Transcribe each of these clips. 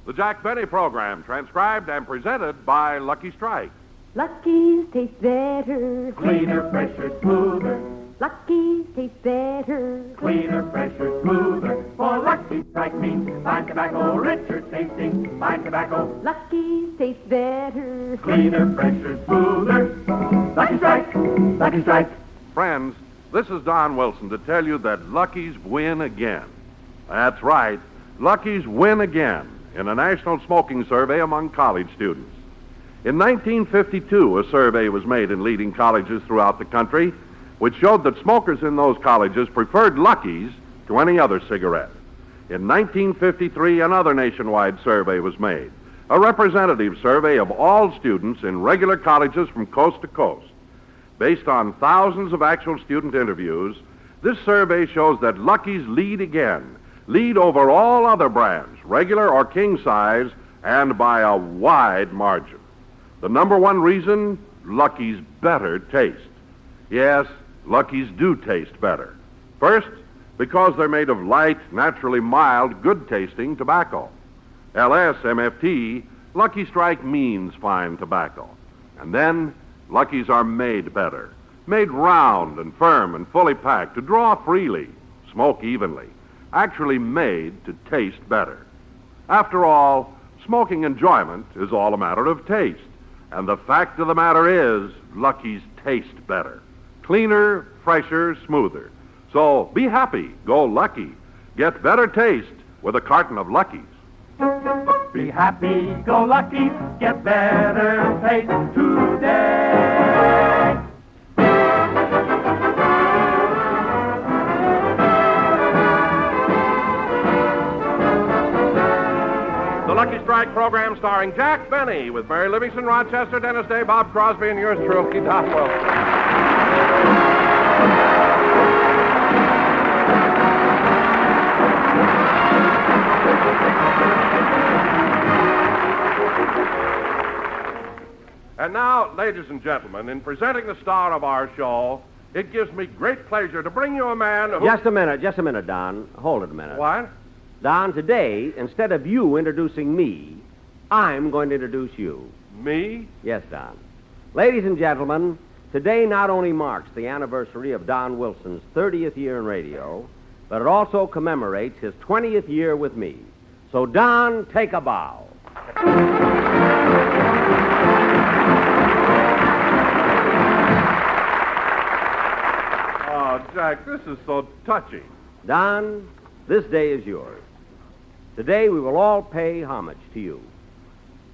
The Jack Benny Program, transcribed and presented by Lucky Strike. Lucky's taste better. Cleaner, fresher, smoother. Lucky's taste better. Cleaner, fresher, smoother. For Lucky Strike means fine tobacco, richer tasting, fine tobacco. Lucky's taste better. Cleaner, fresher, smoother. Lucky Strike, Lucky Strike. Friends, this is Don Wilson to tell you that Lucky's win again. That's right, Lucky's win again in a national smoking survey among college students. In 1952, a survey was made in leading colleges throughout the country, which showed that smokers in those colleges preferred Lucky's to any other cigarette. In 1953, another nationwide survey was made, a representative survey of all students in regular colleges from coast to coast. Based on thousands of actual student interviews, this survey shows that Lucky's lead over all other brands, regular or king size, and by a wide margin. The number one reason, Lucky's better taste. Yes, Lucky's do taste better. First, because they're made of light, naturally mild, good-tasting tobacco. LSMFT, Lucky Strike means fine tobacco. And then, Lucky's are made better, made round and firm and fully packed to draw freely, smoke evenly, actually made to taste better. After all, smoking enjoyment is all a matter of taste. And the fact of the matter is, Lucky's taste better. Cleaner, fresher, smoother. So be happy, go Lucky. Get better taste with a carton of Lucky's. Be happy, go Lucky, get better taste today. The Lucky Strike program starring Jack Benny with Mary Livingston, Rochester, Dennis Day, Bob Crosby, and yours truly, Don Wilson. And now, ladies and gentlemen, in presenting the star of our show, it gives me great pleasure to bring you a man who... Just a minute, Don. Hold it a minute. What? Don, today, instead of you introducing me, I'm going to introduce you. Me? Yes, Don. Ladies and gentlemen, today not only marks the anniversary of Don Wilson's 30th year in radio, but it also commemorates his 20th year with me. So, Don, take a bow. Oh, Jack, this is so touching. Don, this day is yours. Today we will all pay homage to you.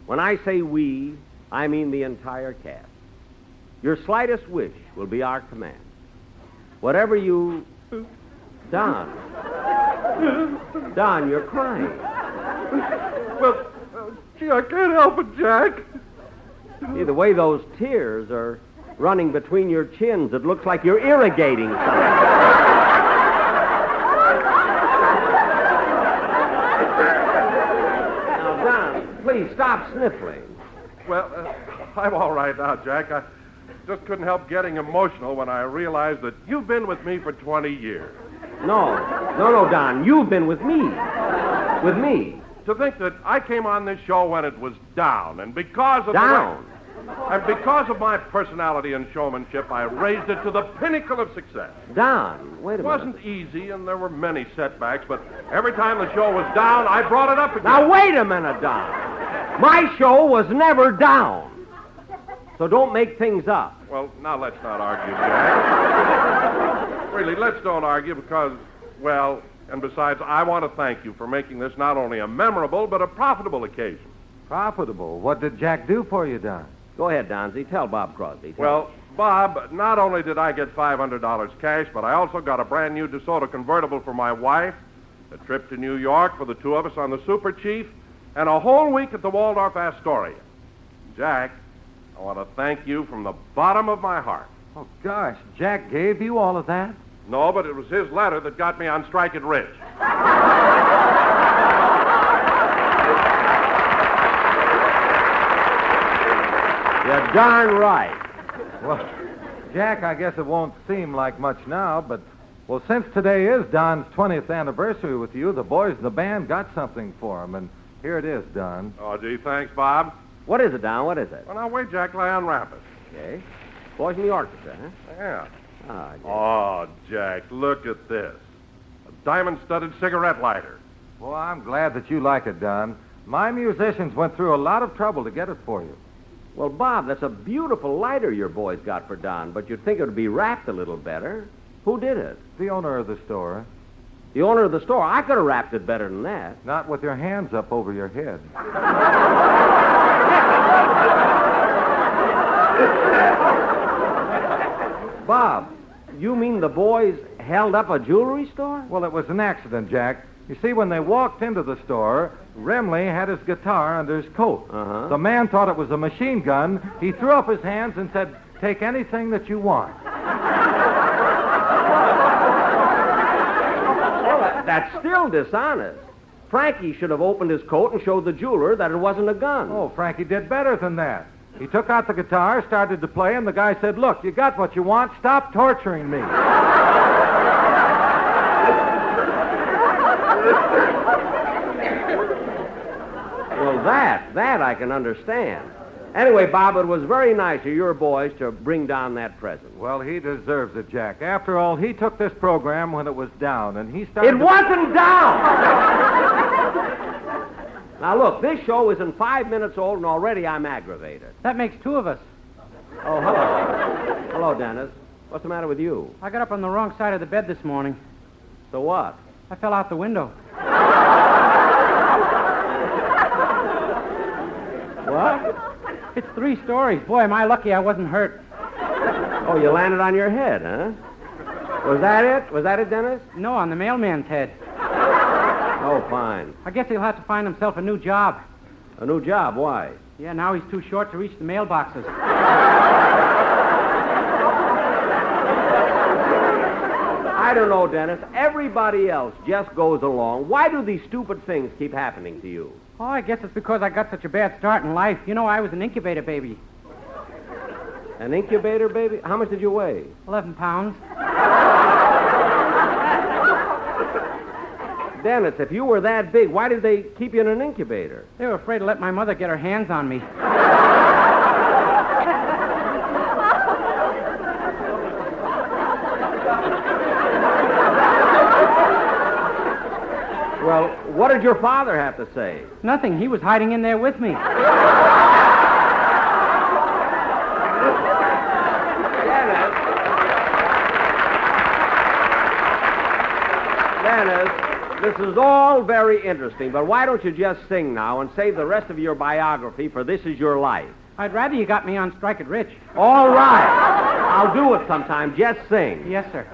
When I say we, I mean the entire cast. Your slightest wish will be our command. Whatever you... Don, you're crying. Well, gee, I can't help it, Jack. See, the way those tears are running between your chins, it looks like you're irrigating something. Please stop sniffling. Well, I'm all right now, Jack. I just couldn't help getting emotional when I realized that you've been with me for 20 years. No, Don. You've been with me. With me. To think that I came on this show when it was down, and because of down? And because of my personality and showmanship, I raised it to the pinnacle of success. Don, wait a minute. It wasn't easy, and there were many setbacks, but every time the show was down, I brought it up again. Now, wait a minute, Don. My show was never down. So don't make things up. Well, now let's not argue, Jack. Really, let's don't argue because, well, and besides, I want to thank you for making this not only a memorable, but a profitable occasion. Profitable? What did Jack do for you, Don? Go ahead, Donzie. Tell Bob Crosby. Well, Bob, not only did I get $500 cash, but I also got a brand new DeSoto convertible for my wife, a trip to New York for the two of us on the Super Chief, and a whole week at the Waldorf Astoria. Jack, I want to thank you from the bottom of my heart. Oh, gosh, Jack gave you all of that? No, but it was his letter that got me on strike at Ridge. You're darn right. Well, Jack, I guess it won't seem like much now, but, well, since today is Don's 20th anniversary with you, the boys in the band got something for him, and Here it is, Don. Oh, gee, thanks, Bob. What is it, Don? What is it? Well, now, wait, Jack, till I unwrap it. Okay. Boys in the orchestra, huh? Yeah. Ah, yeah. Oh, Jack, look at this. A diamond-studded cigarette lighter. Well, I'm glad that you like it, Don. My musicians went through a lot of trouble to get it for you. Well, Bob, that's a beautiful lighter your boys got for Don, but you'd think it would be wrapped a little better. Who did it? The owner of the store. The owner of the store. I could have wrapped it better than that. Not with your hands up over your head. Bob, you mean the boys held up a jewelry store? Well, it was an accident, Jack. You see, when they walked into the store, Remley had his guitar under his coat. Uh-huh. The man thought it was a machine gun. He threw up his hands and said, "Take anything that you want." Well, that's still dishonest. Frankie should have opened his coat and showed the jeweler that it wasn't a gun. Oh, Frankie did better than that. He took out the guitar, started to play, and the guy said, "Look, you got what you want. Stop torturing me." Well, that I can understand. Anyway, Bob, it was very nice of your boys to bring down that present. Well, he deserves it, Jack. After all, he took this program when it was down, and he started... It wasn't down! Now, look, this show isn't 5 minutes old, and already I'm aggravated. That makes two of us. Oh, hello. Hello, Dennis. What's the matter with you? I got up on the wrong side of the bed this morning. So what? I fell out the window. What? It's 3 stories. Boy, am I lucky I wasn't hurt. Oh, you landed on your head, huh? Was that it? Was that it, Dennis? No, on the mailman's head. Oh, fine. I guess he'll have to find himself a new job. A new job? Why? Yeah, now he's too short to reach the mailboxes. I don't know, Dennis. Everybody else just goes along. Why do these stupid things keep happening to you? Oh, I guess it's because I got such a bad start in life. You know, I was an incubator baby. An incubator baby? How much did you weigh? 11 pounds. Dennis, if you were that big, why did they keep you in an incubator? They were afraid to let my mother get her hands on me. Well, what did your father have to say? Nothing. He was hiding in there with me. Dennis, this is all very interesting, but why don't you just sing now and save the rest of your biography for This Is Your Life? I'd rather you got me on Strike It Rich. All right. I'll do it sometime. Just sing. Yes, sir.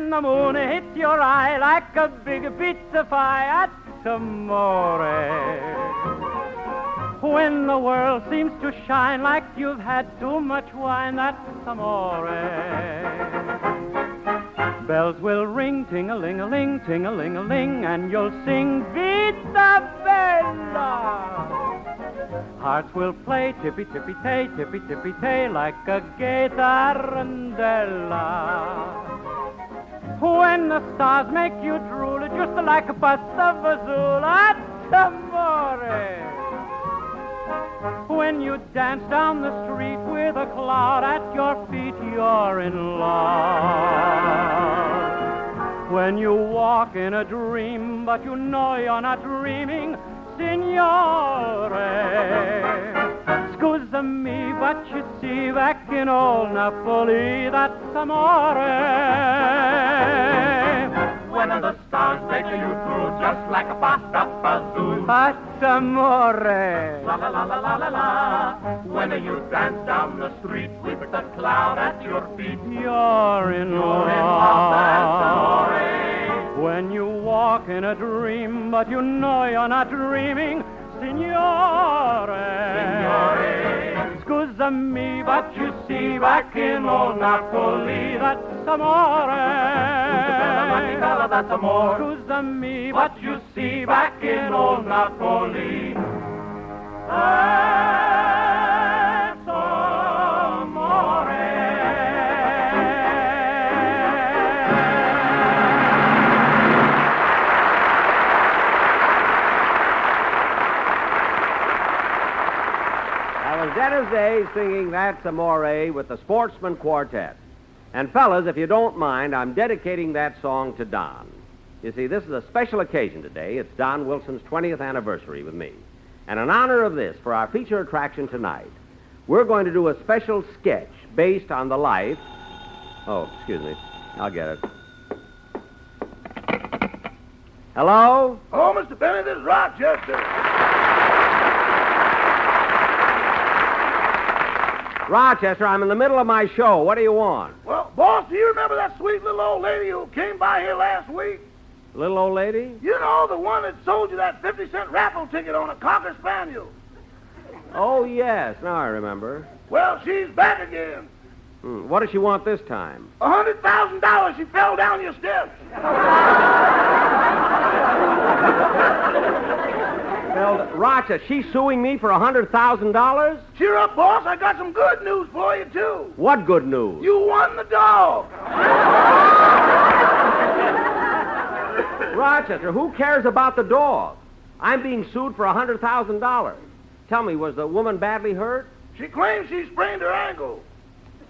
The moon hits your eye like a big pizza pie, that's amore. When the world seems to shine like you've had too much wine, that's amore. Bells will ring, ting-a-ling-a-ling, ting-a-ling-a-ling, and you'll sing Vita Bella. Hearts will play tippy-tippy-tay, tippy-tippy-tay, like a gay tarantella. When the stars make you drool, just like a pasta fazool, that's amore. When you dance down the street with a cloud at your feet, you're in love. When you walk in a dream, but you know you're not dreaming, signore. Scusa me, but you see, back in old Napoli, that's amore. When the stars take you through just like a pasta fazool. That's amore. La la la la la la la. When you dance down the street with the cloud at your feet, You're in love. that's amore. When you walk in a dream, but you know you're not dreaming, Signore. Scusami, but you see, back in old Napoli, that's amore. That's amore. Scusami, but you see, back in old Napoli, that's amore. Dennis Day singing That's Amore with the Sportsman Quartet. And fellas, if you don't mind, I'm dedicating that song to Don. You see, this is a special occasion today. It's Don Wilson's 20th anniversary with me. And in honor of this, for our feature attraction tonight, we're going to do a special sketch based on the life... Oh, excuse me. I'll get it. Hello? Oh, Mr. Benny, this is Rochester. Rochester, I'm in the middle of my show. What do you want? Well, boss, do you remember that sweet little old lady who came by here last week? Little old lady? You know, the one that sold you that 50-cent raffle ticket on a Cocker Spaniel. Oh, yes. Now I remember. Well, she's back again. What does she want this time? $100,000. She fell down your steps. Rochester, she's suing me for $100,000? Cheer up, boss. I got some good news for you, too. What good news? You won the dog. Rochester, who cares about the dog? I'm being sued for $100,000. Tell me, was the woman badly hurt? She claims she sprained her ankle.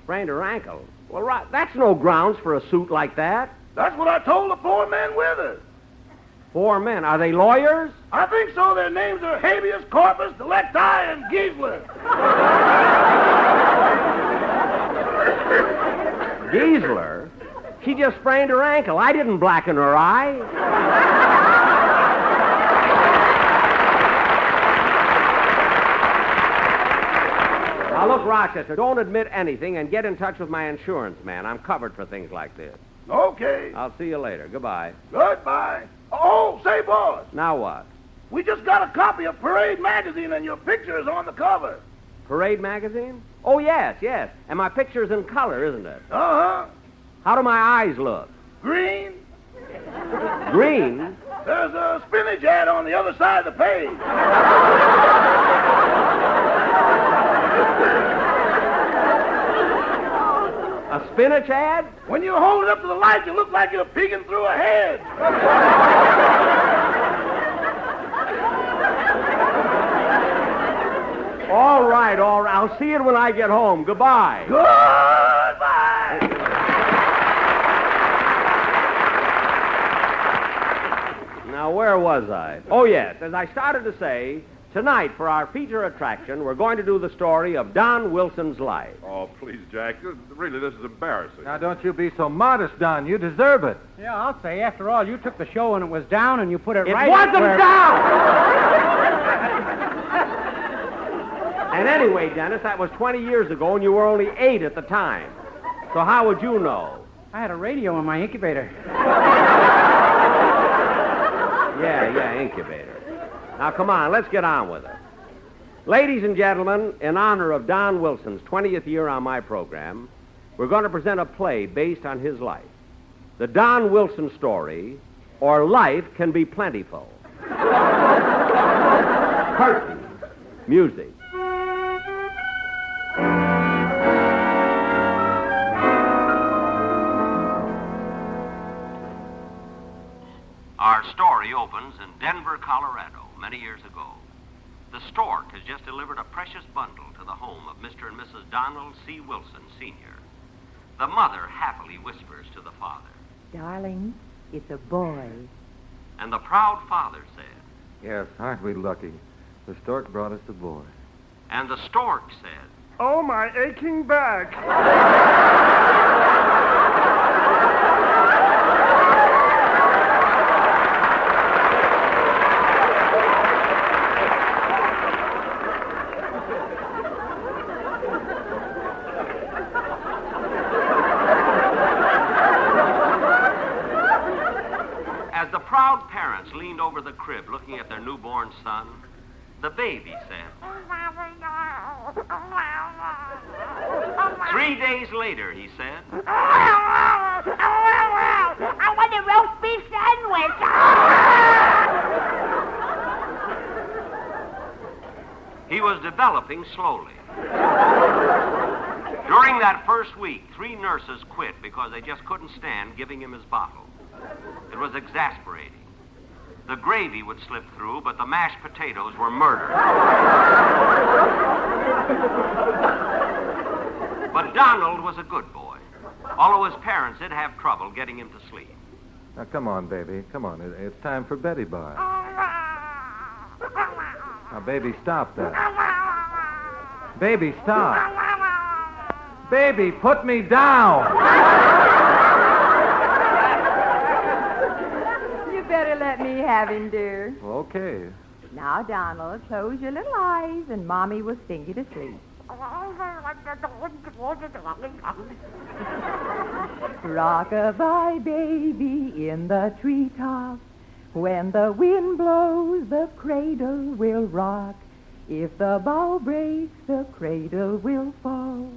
Sprained her ankle? Well, that's no grounds for a suit like that. That's what I told the 4 men with her. 4 men. Are they lawyers? I think so. Their names are Habeas Corpus, Delecti, and Giesler. Giesler? She just sprained her ankle. I didn't blacken her eye. Now, look, Rochester, don't admit anything and get in touch with my insurance man. I'm covered for things like this. Okay. I'll see you later. Goodbye. Goodbye. Oh, say, boss. Now what? We just got a copy of Parade magazine, and your picture is on the cover. Parade magazine? Oh, yes, yes. And my picture's in color, isn't it? Uh-huh. How do my eyes look? Green. Green? There's a spinach ad on the other side of the page. A spinach ad? When you hold it up to the light, you look like you're peeking through a hedge. All right, all right. I'll see you when I get home. Goodbye. Goodbye. Now, where was I? Oh, yes. As I started to say, tonight, for our feature attraction, we're going to do the story of Don Wilson's life. Oh, please, Jack. Really, this is embarrassing. Now, don't you be so modest, Don. You deserve it. Yeah, I'll say, after all, you took the show when it was down and you put it It right wasn't where... down! And anyway, Dennis, that was 20 years ago, and you were only 8 at the time. So how would you know? I had a radio in my incubator. Yeah, incubator. Now, come on, let's get on with it. Ladies and gentlemen, in honor of Don Wilson's 20th year on my program, we're going to present a play based on his life. The Don Wilson story, or Life Can Be Plentiful. Curtain. Music. Our story opens in Denver, Colorado, many years ago. The stork has just delivered a precious bundle to the home of Mr. and Mrs. Donald C. Wilson, Sr. The mother happily whispers to the father. Darling, it's a boy. And the proud father said. Yes, aren't we lucky? The stork brought us the boy. And the stork said. Oh, my aching back. newborn son, the baby said. 3 days later, he said. I want a roast beef sandwich. He was developing slowly. During that first week, 3 nurses quit because they just couldn't stand giving him his bottle. It was exasperating. The gravy would slip through, but the mashed potatoes were murder. But Donald was a good boy, although his parents did have trouble getting him to sleep. Now, come on, baby. Come on. It's time for Betty Bye. Now, baby, stop that. Baby, stop. Baby, put me down. You better let me have him, dear. Okay. Now, Donald, close your little eyes and Mommy will sing you to sleep. Rock-a-bye, baby, in the treetops. When the wind blows, the cradle will rock. If the bough breaks, the cradle will fall.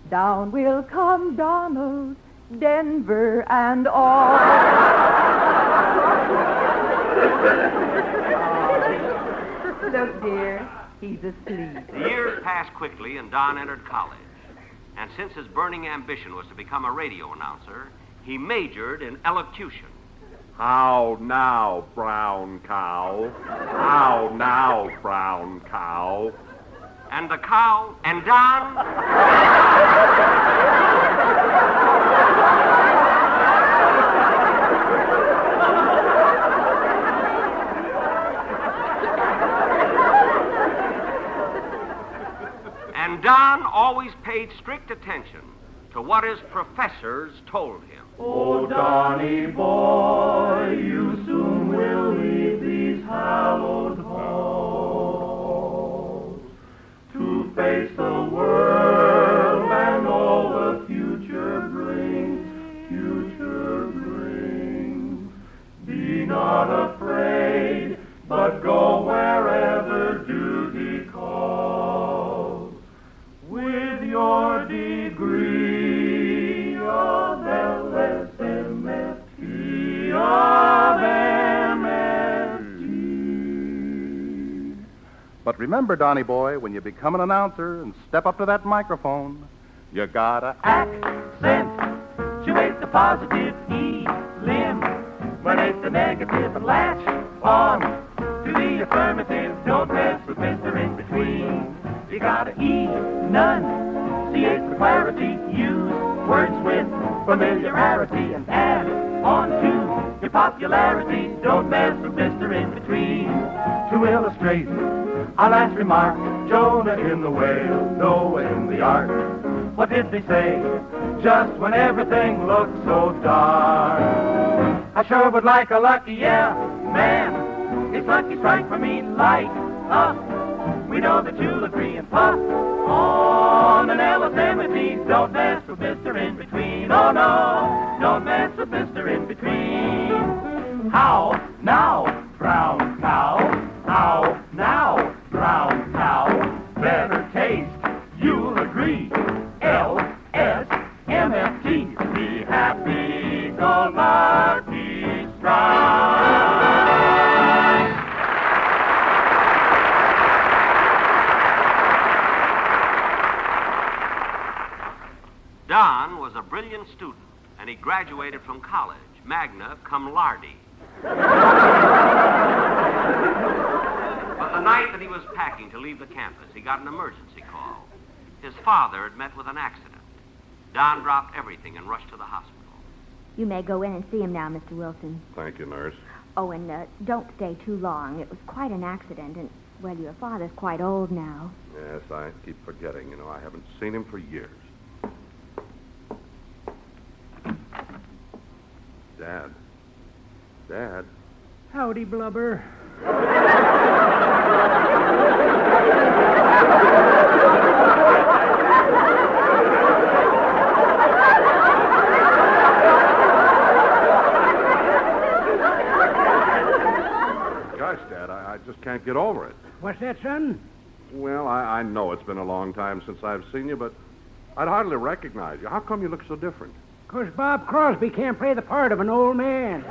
Down will come Donald, Denver and all. Look, dear, he's asleep. The years passed quickly, and Don entered college. And since his burning ambition was to become a radio announcer, he majored in elocution. How now, brown cow? How now, brown cow? And the cow and Don... And Don always paid strict attention to what his professors told him. Oh, Donny boy, you soon will leave these hallowed halls to face the world and all the future brings, Be not afraid, but go wherever duty calls. With your degree of LSMFT, of MFT. But remember, Donny boy, when you become an announcer and step up to that microphone, you gotta Accentuate the positive, eliminate the negative, and latch on to the affirmative. Don't mess with Mr. In-Between. You gotta enunciate for clarity, use words with familiarity, and add on to your popularity. Don't mess with Mr. In-Between. To illustrate our last remark, Jonah in the whale, Noah in the ark. What did they say just when everything looked so dark? I sure would like a lucky, yeah, man. It's lucky strike for me, light up. We know that you'll agree and puff on an LSMFT. Don't mess with Mr. In-Between. Oh no, don't mess with Mr. In-Between. How now, brown cow? How now, brown cow? Better taste, you'll agree. LSMFT. Be happy, go lucky strike. Don was a brilliant student, and he graduated from college, magna cum laude. But the night that he was packing to leave the campus, he got an emergency call. His father had met with an accident. Don dropped everything and rushed to the hospital. You may go in and see him now, Mr. Wilson. Thank you, nurse. Oh, and don't stay too long. It was quite an accident, and, well, your father's quite old now. Yes, I keep forgetting. You know, I haven't seen him for years. Dad. Dad. Howdy, Blubber. Gosh, Dad, I just can't get get over it. What's that, son? Well, I know it's been a long time since I've seen you, but I'd hardly recognize you. How come you look so different? 'Cause Bob Crosby can't play the part of an old man.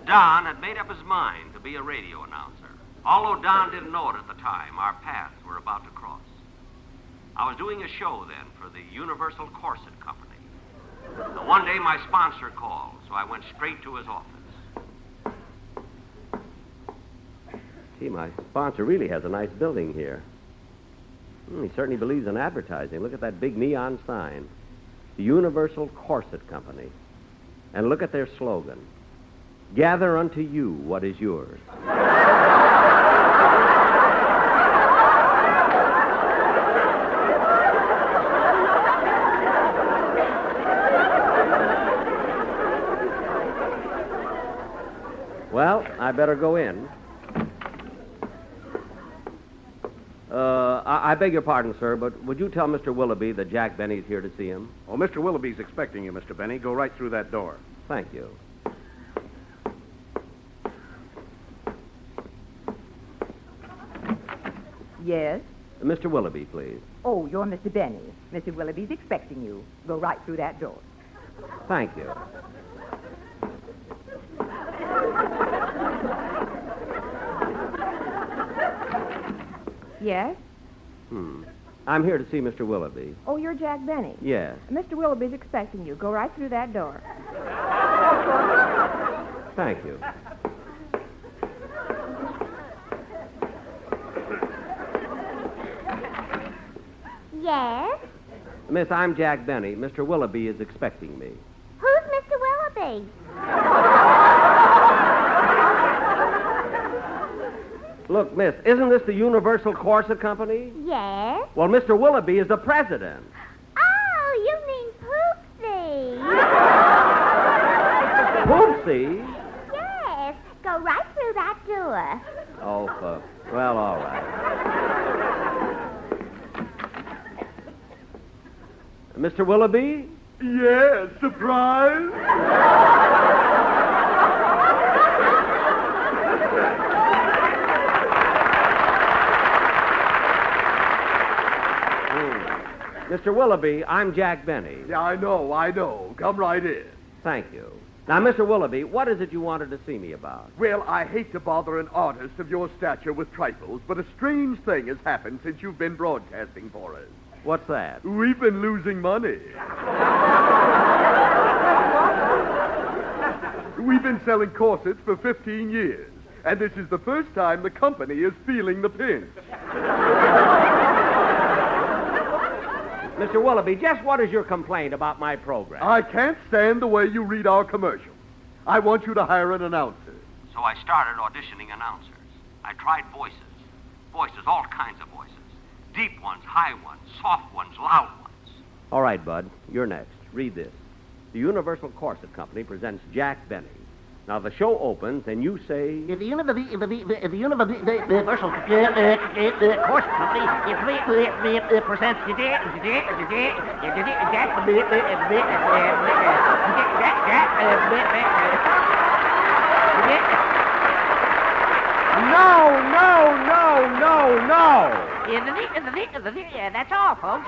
Don had made up his mind to be a radio announcer. Although Don didn't know it at the time, our paths were about to cross. I was doing a show then for the Universal Corset Company. Now, one day my sponsor called, so I went straight to his office. Gee, my sponsor really has a nice building here. He certainly believes in advertising. Look at that big neon sign. The Universal Corset Company. And look at their slogan. Gather unto you what is yours. Well, I better go in. I beg your pardon, sir, but would you tell Mr. Willoughby that Jack Benny's here to see him? Oh, Mr. Willoughby's expecting you, Mr. Benny. Go right through that door. Thank you. Yes? Mr. Willoughby, please. Oh, you're Mr. Benny. Mr. Willoughby's expecting you. Go right through that door. Thank you. Yes? I'm here to see Mr. Willoughby. Oh, you're Jack Benny. Yes. Mr. Willoughby's expecting you. Go right through that door. Thank you. Yes? Miss, I'm Jack Benny. Mr. Willoughby is expecting me. Who's Mr. Willoughby? Look, miss, isn't this the Universal Corset Company? Yes? Well, Mr. Willoughby is the president. Oh, you mean Poopsie. Poopsie? Yes. Go right through that door. Oh, well, all right. Mr. Willoughby? Yes, surprise. Mr. Willoughby, I'm Jack Benny. Yeah, I know. Come right in. Thank you. Now, Mr. Willoughby, what is it you wanted to see me about? Well, I hate to bother an artist of your stature with trifles, but a strange thing has happened since you've been broadcasting for us. What's that? We've been losing money. We've been selling corsets for 15 years, and this is the first time the company is feeling the pinch. Mr. Willoughby, just what is your complaint about my program? I can't stand the way you read our commercials. I want you to hire an announcer. So I started auditioning announcers. I tried voices. Voices, all kinds of voices. Deep ones, high ones, soft ones, loud ones. All right, Bud, you're next. Read this. The Universal Corset Company presents Jack Benny. Now, the show opens, and you say... The Universal Corset Company presents No. That's all, folks.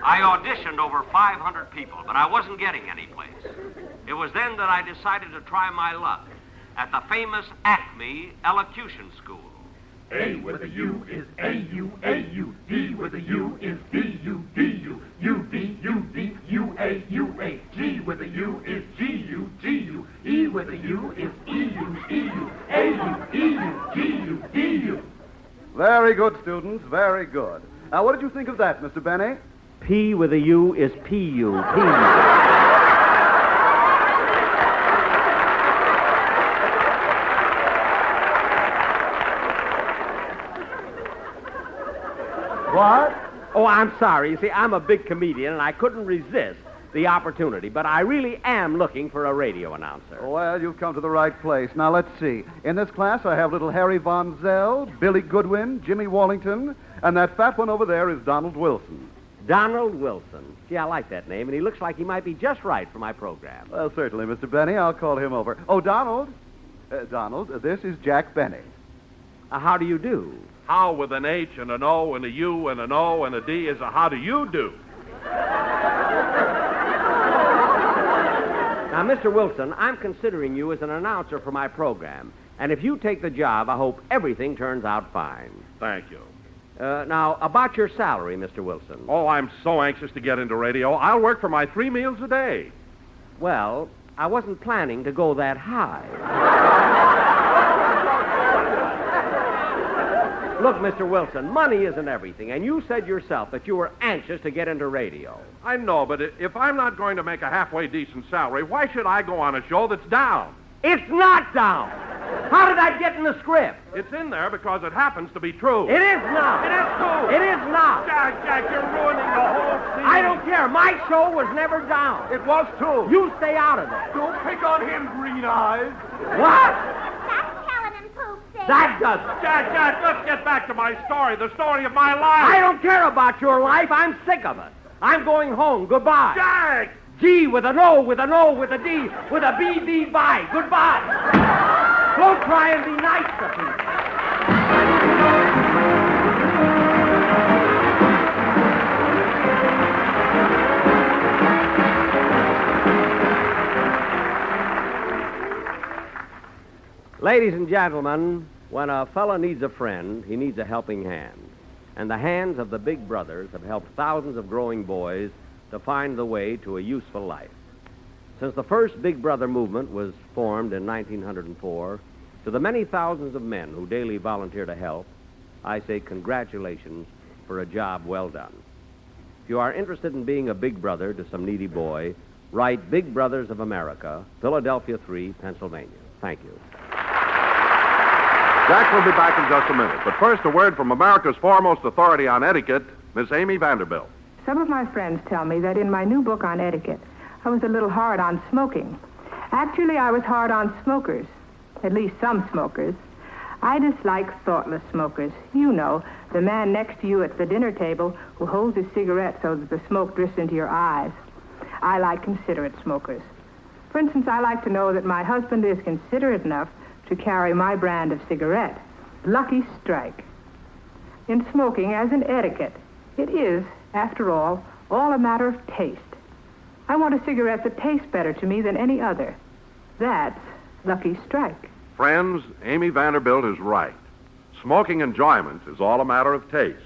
I auditioned over 500 people, but I wasn't getting any place. It was then that I decided to try my luck at the famous Acme Elocution School. A with a U is A-U, A-U. D with a U is D-U, D-U. U-D, U-D, U-A, U-A. G with a U is G-U, G-U. E with a U is E-U, E-U. A-U, E-U, G-U, D-U. Very good, students. Very good. Now, what did you think of that, Mr. Benny? P with a U is P-U, P-U. What? Oh, I'm sorry. You see, I'm a big comedian, and I couldn't resist. the opportunity, but I really am looking for a radio announcer. Well, you've come to the right place. Now, let's see. In this class, I have little Harry Von Zell, Billy Goodwin, Jimmy Wallington, and that fat one over there is Donald Wilson. Donald Wilson. Gee, I like that name, and he looks like he might be just right for my program. Well, certainly, Mr. Benny. I'll call him over. Oh, Donald. Donald, this is Jack Benny. How do you do? How with an H and an O and a U and an O and a D is a how do you do? Now, Mr. Wilson, I'm considering you as an announcer for my program. And if you take the job, I hope everything turns out fine. Thank you. Now, about your salary, Mr. Wilson. Oh, I'm so anxious to get into radio. I'll work for my 3 meals a day. Well, I wasn't planning to go that high. Look, Mr. Wilson, money isn't everything, and you said yourself that you were anxious to get into radio. I know, but if I'm not going to make a halfway decent salary, why should I go on a show that's down? It's not down. How did that get in the script? It's in there because it happens to be true. It is not. It is true. It is not. Jack, you're ruining the whole scene. I don't care. My show was never down. It was, too. You stay out of it. Don't pick on him, Green Eyes. What? Stop telling him, Poopsie. That doesn't. Jack, let's get back to my story, the story of my life. I don't care about your life. I'm sick of it. I'm going home. Goodbye. Jack! G with an O, with an O, with a D, with a B, B, bye. Goodbye. Don't try and be nice to people. Ladies and gentlemen, when a fella needs a friend, he needs a helping hand. And the hands of the Big Brothers have helped thousands of growing boys to find the way to a useful life. Since the first Big Brother movement was formed in 1904, to the many thousands of men who daily volunteer to help, I say congratulations for a job well done. If you are interested in being a Big Brother to some needy boy, write Big Brothers of America, Philadelphia 3, Pennsylvania. Thank you. Jack will be back in just a minute. But first, a word from America's foremost authority on etiquette, Miss Amy Vanderbilt. Some of my friends tell me that in my new book on etiquette, I was a little hard on smoking. Actually, I was hard on smokers, at least some smokers. I dislike thoughtless smokers. You know, the man next to you at the dinner table who holds his cigarette so that the smoke drifts into your eyes. I like considerate smokers. For instance, I like to know that my husband is considerate enough to carry my brand of cigarette, Lucky Strike. In smoking, as in etiquette, it is, after all a matter of taste. I want a cigarette that tastes better to me than any other. That's Lucky Strike. Friends, Amy Vanderbilt is right. Smoking enjoyment is all a matter of taste.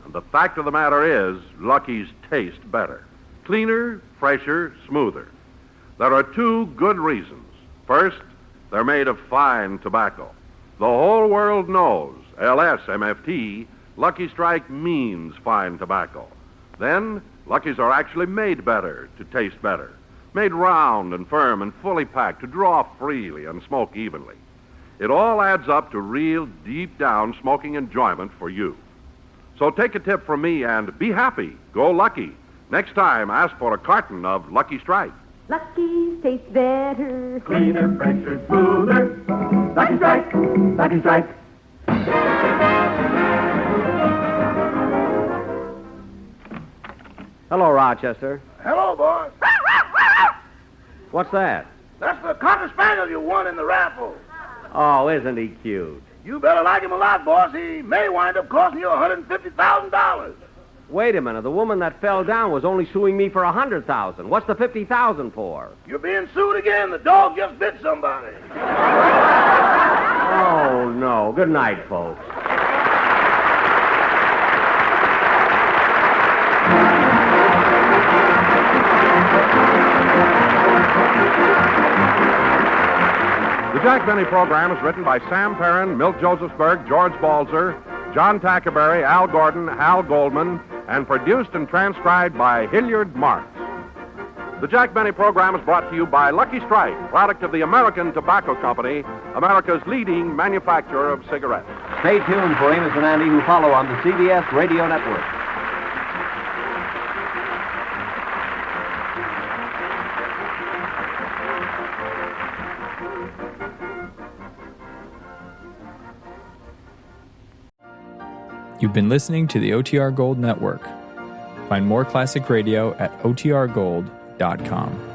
And the fact of the matter is, Lucky's taste better. Cleaner, fresher, smoother. There are 2 good reasons. First, they're made of fine tobacco. The whole world knows, LSMFT, Lucky Strike means fine tobacco. Then, Luckies are actually made better to taste better. Made round and firm and fully packed to draw freely and smoke evenly. It all adds up to real deep-down smoking enjoyment for you. So take a tip from me and be happy. Go Lucky. Next time, ask for a carton of Lucky Strike. Lucky's taste better. Cleaner, fresher, smoother. Lucky Strike, Lucky Strike. Hello, Rochester. Hello, boys. What's that? That's the Cocker Spaniel you won in the raffle. Oh, isn't he cute? You better like him a lot, boss. He may wind up costing you $150,000. Wait a minute. The woman that fell down was only suing me for $100,000. What's the $50,000 for? You're being sued again. The dog just bit somebody. Oh, no. Good night, folks. The Jack Benny program is written by Sam Perrin, Milt Josephsberg, George Balzer, John Tackerberry, Al Gordon, Hal Goldman, and produced and transcribed by Hilliard Marks. The Jack Benny program is brought to you by Lucky Strike, product of the American Tobacco Company, America's leading manufacturer of cigarettes. Stay tuned for Amos and Andy, who follow on the CBS Radio Network. You've been listening to the OTR Gold Network. Find more classic radio at otrgold.com.